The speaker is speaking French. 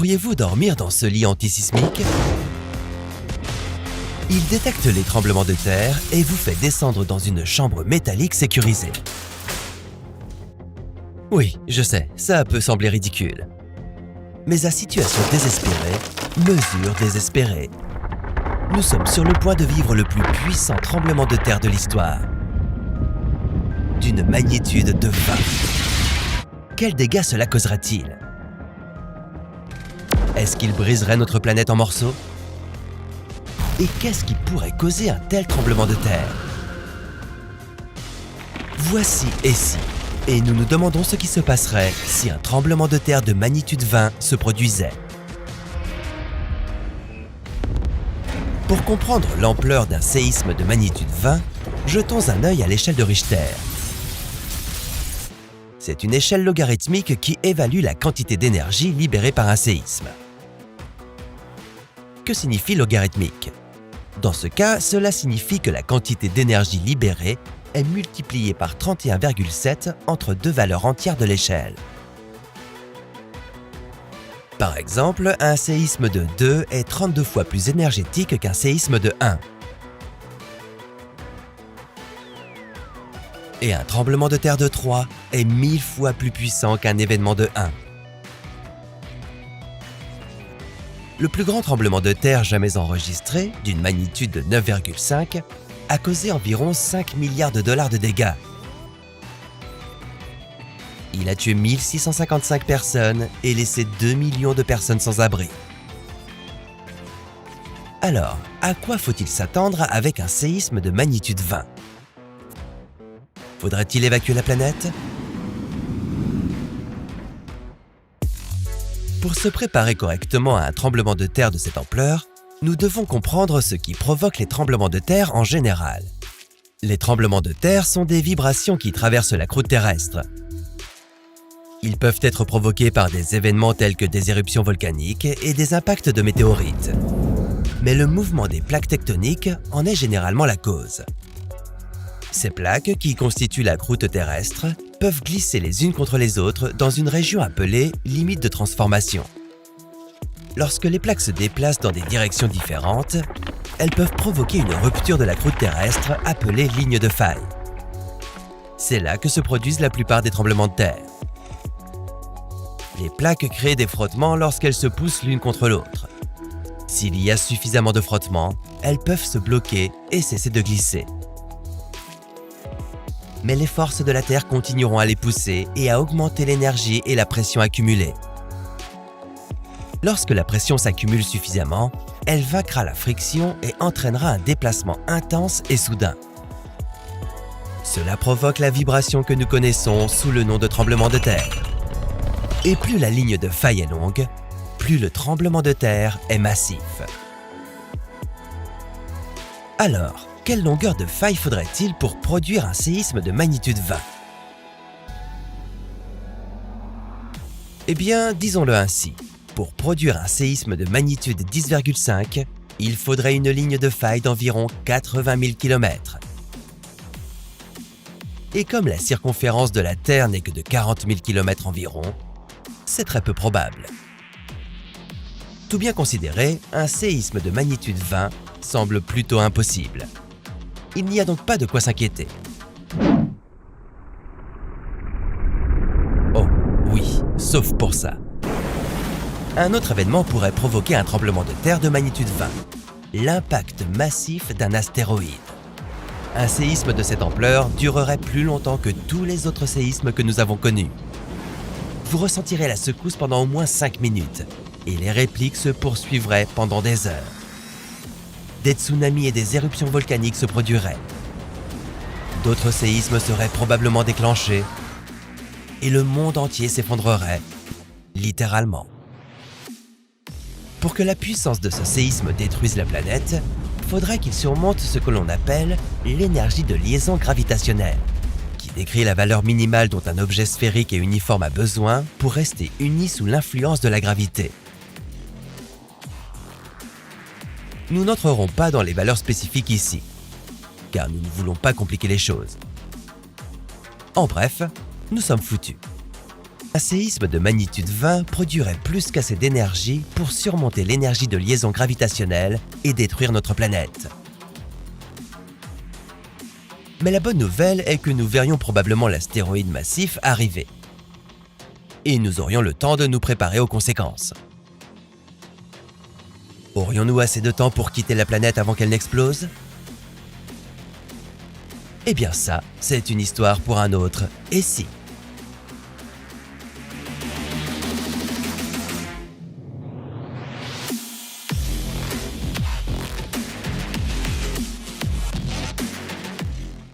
Pourriez-vous dormir dans ce lit antisismique? Il détecte les tremblements de terre et vous fait descendre dans une chambre métallique sécurisée. Oui, je sais, ça peut sembler ridicule. Mais à situation désespérée, mesure désespérée. Nous sommes sur le point de vivre le plus puissant tremblement de terre de l'histoire. D'une magnitude de 20. Quels dégâts cela causera-t-il? Est-ce qu'il briserait notre planète en morceaux? Et qu'est-ce qui pourrait causer un tel tremblement de terre? Voici et si, et nous nous demandons ce qui se passerait si un tremblement de terre de magnitude 20 se produisait. Pour comprendre l'ampleur d'un séisme de magnitude 20, jetons un œil à l'échelle de Richter. C'est une échelle logarithmique qui évalue la quantité d'énergie libérée par un séisme. Que signifie logarithmique? Dans ce cas, cela signifie que la quantité d'énergie libérée est multipliée par 31,7 entre deux valeurs entières de l'échelle. Par exemple, un séisme de 2 est 32 fois plus énergétique qu'un séisme de 1. Et un tremblement de terre de 3 est 1000 fois plus puissant qu'un événement de 1. Le plus grand tremblement de terre jamais enregistré, d'une magnitude de 9,5, a causé environ 5 milliards de dollars de dégâts. Il a tué 1655 personnes et laissé 2 millions de personnes sans abri. Alors, à quoi faut-il s'attendre avec un séisme de magnitude 20? Faudrait-il évacuer la planète? Pour se préparer correctement à un tremblement de terre de cette ampleur, nous devons comprendre ce qui provoque les tremblements de terre en général. Les tremblements de terre sont des vibrations qui traversent la croûte terrestre. Ils peuvent être provoqués par des événements tels que des éruptions volcaniques et des impacts de météorites. Mais le mouvement des plaques tectoniques en est généralement la cause. Ces plaques, qui constituent la croûte terrestre, peuvent glisser les unes contre les autres dans une région appelée limite de transformation. Lorsque les plaques se déplacent dans des directions différentes, elles peuvent provoquer une rupture de la croûte terrestre appelée ligne de faille. C'est là que se produisent la plupart des tremblements de terre. Les plaques créent des frottements lorsqu'elles se poussent l'une contre l'autre. S'il y a suffisamment de frottements, elles peuvent se bloquer et cesser de glisser. Mais les forces de la Terre continueront à les pousser et à augmenter l'énergie et la pression accumulée. Lorsque la pression s'accumule suffisamment, elle vaincra la friction et entraînera un déplacement intense et soudain. Cela provoque la vibration que nous connaissons sous le nom de tremblement de terre. Et plus la ligne de faille est longue, plus le tremblement de terre est massif. Alors, quelle longueur de faille faudrait-il pour produire un séisme de magnitude 20? Eh bien, disons-le ainsi. Pour produire un séisme de magnitude 10,5, il faudrait une ligne de faille d'environ 80 000 km. Et comme la circonférence de la Terre n'est que de 40 000 km environ, c'est très peu probable. Tout bien considéré, un séisme de magnitude 20 semble plutôt impossible. Il n'y a donc pas de quoi s'inquiéter. Oh, oui, sauf pour ça. Un autre événement pourrait provoquer un tremblement de terre de magnitude 20, l'impact massif d'un astéroïde. Un séisme de cette ampleur durerait plus longtemps que tous les autres séismes que nous avons connus. Vous ressentirez la secousse pendant au moins 5 minutes et les répliques se poursuivraient pendant des heures. Des tsunamis et des éruptions volcaniques se produiraient. D'autres séismes seraient probablement déclenchés et le monde entier s'effondrerait, littéralement. Pour que la puissance de ce séisme détruise la planète, faudrait qu'il surmonte ce que l'on appelle l'énergie de liaison gravitationnelle, qui décrit la valeur minimale dont un objet sphérique et uniforme a besoin pour rester uni sous l'influence de la gravité. Nous n'entrerons pas dans les valeurs spécifiques ici, car nous ne voulons pas compliquer les choses. En bref, nous sommes foutus. Un séisme de magnitude 20 produirait plus qu'assez d'énergie pour surmonter l'énergie de liaison gravitationnelle et détruire notre planète. Mais la bonne nouvelle est que nous verrions probablement l'astéroïde massif arriver. Et nous aurions le temps de nous préparer aux conséquences. Aurions-nous assez de temps pour quitter la planète avant qu'elle n'explose? Eh bien ça, c'est une histoire pour un autre « Et si ?»